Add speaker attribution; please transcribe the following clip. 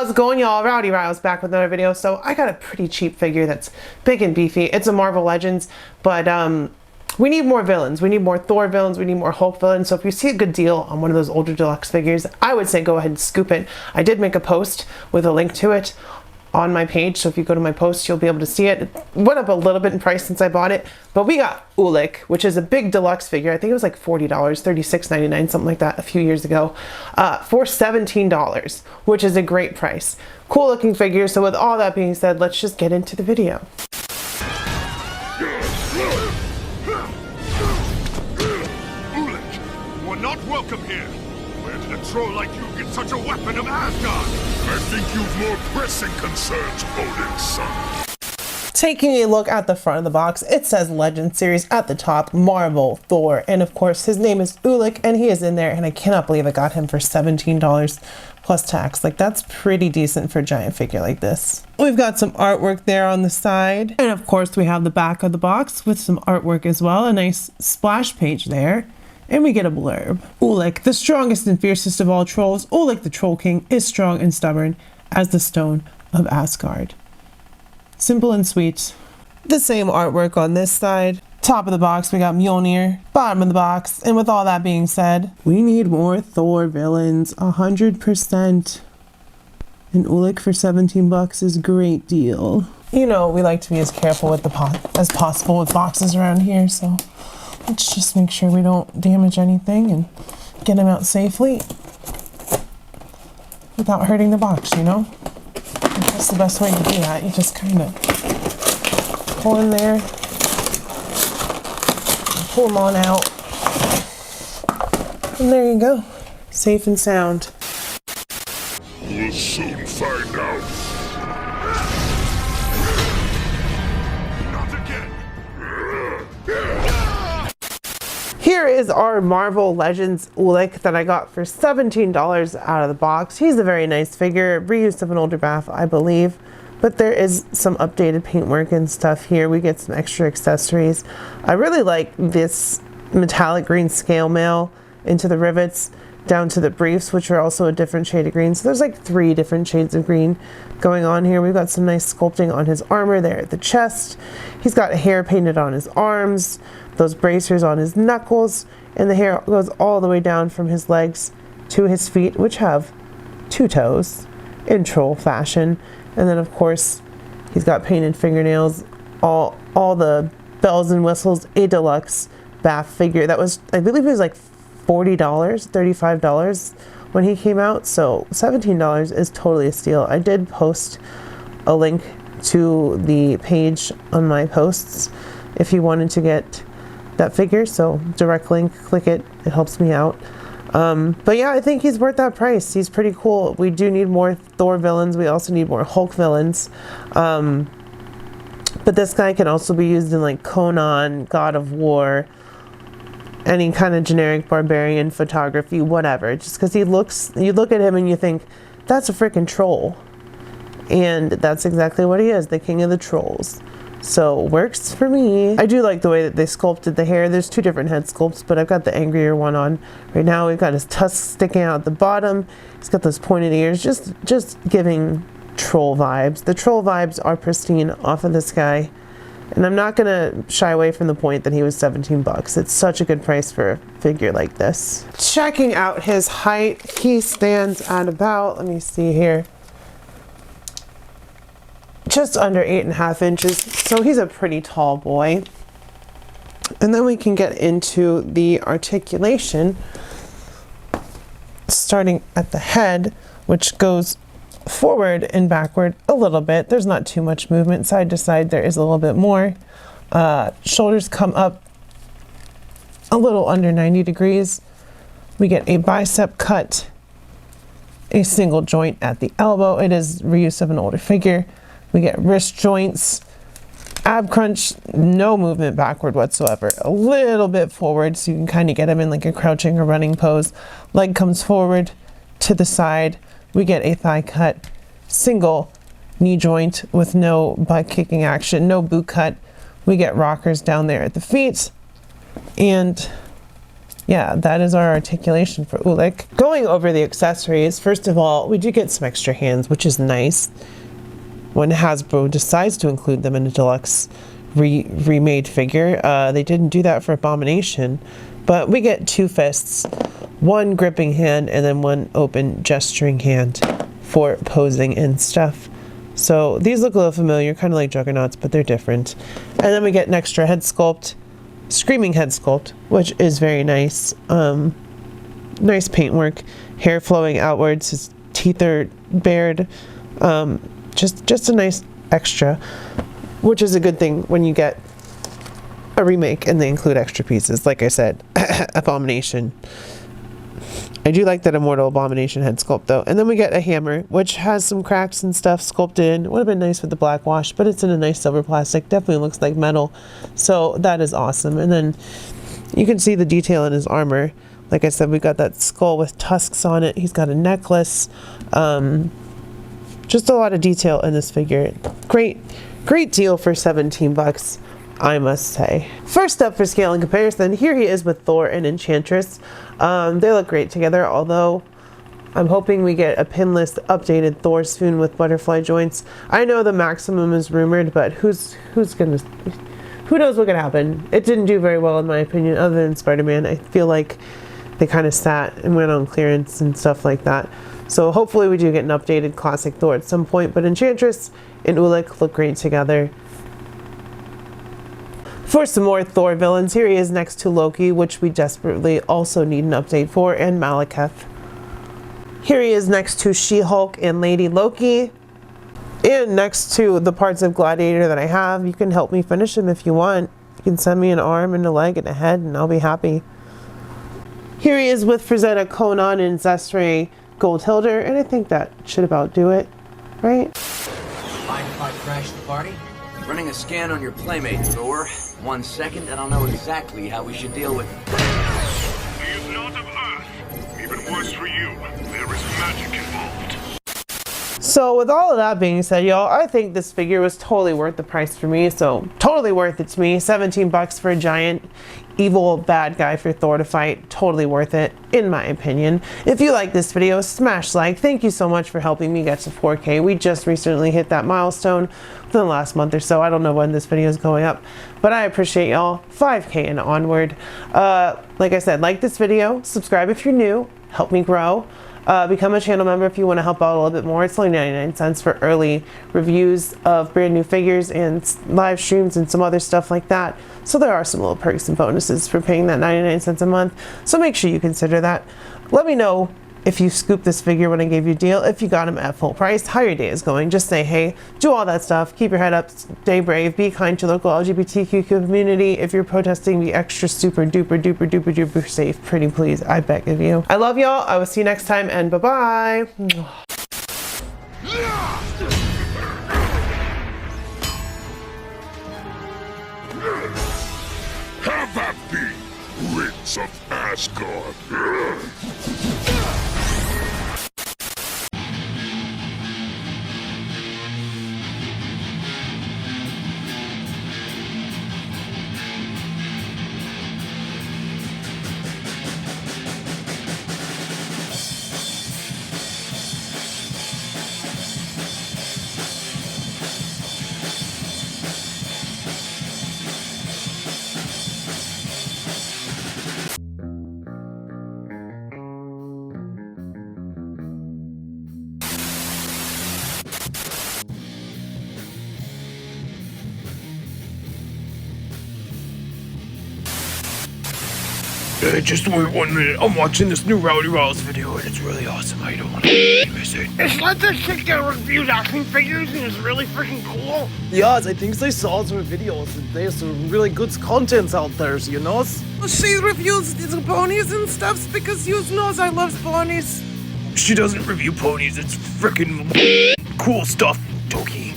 Speaker 1: How's it going, y'all? Rowdy Riles back with another video. So I got a pretty cheap figure that's big and beefy. It's a Marvel Legends, but we need more villains. We need more Thor villains. We need more Hulk villains. So if you see a good deal on one of those older deluxe figures, I would say go ahead and scoop it. I did make a post with a link to it on my page, so if you go to my post, you'll be able to see it. It went up a little bit in price since I bought it, but we got ULIK, which is a big deluxe figure. I think it was like $40, $36.99, something like that a few years ago, for $17, which is a great price. Cool looking figure. So with all that being said, let's just get into the video.
Speaker 2: ULIK, you are not welcome here. Where did a troll like you get such a weapon of Asgard? I think you've more pressing concerns, Odin's son.
Speaker 1: Taking a look at the front of the box, it says Legend Series at the top, Marvel, Thor, and of course his name is ULIK, and he is in there, and I cannot believe I got him for $17 plus tax. Like, that's pretty decent for a giant figure like this. We've got some artwork there on the side, and of course we have the back of the box with some artwork as well, a nice splash page there. And we get a blurb. ULIK, the strongest and fiercest of all trolls, ULIK the Troll King is strong and stubborn as the stone of Asgard. Simple and sweet. The same artwork on this side. Top of the box, we got Mjolnir. Bottom of the box, and with all that being said, we need more Thor villains, 100%. And ULIK for 17 bucks is a great deal. You know, we like to be as careful with as possible with boxes around here, so let's just make sure we don't damage anything and get them out safely without hurting the box, you know? I think that's the best way to do that. You just kind of pull in there, pull them on out, and there you go. Safe and sound.
Speaker 2: We'll soon find out. Not again.
Speaker 1: Here is our Marvel Legends ULIK that I got for $17 out of the box. He's a very nice figure, reused of an older bath, I believe, but there is some updated paintwork and stuff here. We get some extra accessories. I really like this metallic green scale mail into the rivets down to the briefs, which are also a different shade of green. So there's like 3 different shades of green going on here. We've got some nice sculpting on his armor there at the chest. He's got hair painted on his arms, those bracers on his knuckles, and the hair goes all the way down from his legs to his feet, which have 2 toes in troll fashion. And then of course he's got painted fingernails, all the bells and whistles. A deluxe bath figure that was, I believe it was like $40, $35 when he came out, so $17 is totally a steal. I did post a link to the page on my posts if you wanted to get that figure, so direct link, click it, it helps me out. But yeah, I think he's worth that price. He's pretty cool. We do need more Thor villains. We also need more Hulk villains. But this guy can also be used in like Conan, God of War, any kind of generic barbarian photography, whatever. Just because he looks, you look at him and you think, that's a freaking troll. And that's exactly what he is, the king of the trolls. So works for me. I do like the way that they sculpted the hair. There's 2 different head sculpts, but I've got the angrier one on right now. We've got his tusks sticking out at the bottom. He's got those pointed ears, just giving troll vibes. The troll vibes are pristine off of this guy. And I'm not gonna shy away from the point that he was 17 bucks. It's such a good price for a figure like this. Checking out his height, he stands at about, let me see here, just under 8.5 inches. So he's a pretty tall boy. And then we can get into the articulation, starting at the head, which goes forward and backward a little bit. There's not too much movement. Side to side there is a little bit more. Shoulders come up a little under 90 degrees. We get a bicep cut, a single joint at the elbow. It is reuse of an older figure. We get wrist joints, ab crunch, no movement backward whatsoever. A little bit forward so you can kind of get him in like a crouching or running pose. Leg comes forward to the side. We get a thigh cut, single knee joint with no butt kicking action, no boot cut. We get rockers down there at the feet, and yeah, that is our articulation for ULIK. Going over the accessories, first of all, we do get some extra hands, which is nice when Hasbro decides to include them in a deluxe remade figure. They didn't do that for Abomination, but we get 2 fists, 1 gripping hand, and then 1 open gesturing hand for posing and stuff. So these look a little familiar, kind of like Juggernauts, but they're different. And then we get an extra head sculpt, Screaming head sculpt, which is very nice. Nice paintwork, hair flowing outwards, his teeth are bared. Just a nice extra, which is a good thing when you get a remake and they include extra pieces. Like I said, Abomination. I do like that Immortal Abomination head sculpt though. And then we get a hammer, which has some cracks and stuff sculpted in. Would have been nice with the black wash, but it's in a nice silver plastic. Definitely looks like metal. So that is awesome. And then you can see the detail in his armor. Like I said, we got that skull with tusks on it. He's got a necklace. Just a lot of detail in this figure. Great deal for 17 bucks. I must say. First up for scale and comparison, here he is with Thor and Enchantress. They look great together, although I'm hoping we get a pinless updated Thor soon with butterfly joints. I know the Maximum is rumored, but who knows what could happen. It didn't do very well in my opinion, other than Spider-Man. I feel like they kind of sat and went on clearance and stuff like that. So hopefully we do get an updated classic Thor at some point, but Enchantress and ULIK look great together. For some more Thor villains, here he is next to Loki, which we desperately also need an update for, and Malekith. Here he is next to She-Hulk and Lady Loki. And next to the parts of Gladiator that I have, you can help me finish him if you want. You can send me an arm and a leg and a head and I'll be happy. Here he is with Frazetta, Conan, and Zestray Goldhilder, and I think that should about do it, right?
Speaker 3: Mind if I crash the party? Running a scan on your playmate, Thor. 1 second and I'll know exactly how we should deal with it.
Speaker 2: He is not of Earth. Even worse for you, there is magic involved.
Speaker 1: So with all of that being said, y'all, I think this figure was totally worth the price for me. So totally worth it to me. 17 bucks for a giant evil bad guy for Thor to fight. Totally worth it, in my opinion. If you like this video, smash like. Thank you so much for helping me get to 4K. We just recently hit that milestone within the last month or so. I don't know when this video is going up, but I appreciate y'all. 5K and onward. Like I said, like this video, subscribe if you're new, help me grow. Become a channel member if you want to help out a little bit more. It's only 99 cents for early reviews of brand new figures and live streams and some other stuff like that. So there are some little perks and bonuses for paying that 99 cents a month. So make sure you consider that. Let me know if you scooped this figure when I gave you a deal, if you got him at full price, how your day is going. Just say hey, do all that stuff, keep your head up, stay brave, be kind to local LGBTQ community. If you're protesting, be extra super duper duper duper duper safe, pretty please, I beg of you. I love y'all, I will see you next time, and bye-bye.
Speaker 2: Have at thee, Prince of Asgard.
Speaker 4: Just wait 1 minute. I'm watching this new Rowdy Rouse video and it's really awesome. I don't want to miss it.
Speaker 5: It's like this chick that reviews action figures and it's really freaking cool.
Speaker 4: Yes, I think I saw some videos and there's some really good contents out there, you know?
Speaker 5: She reviews the ponies and stuff because you knows I love ponies.
Speaker 4: She doesn't review ponies, it's freaking cool stuff, Toki.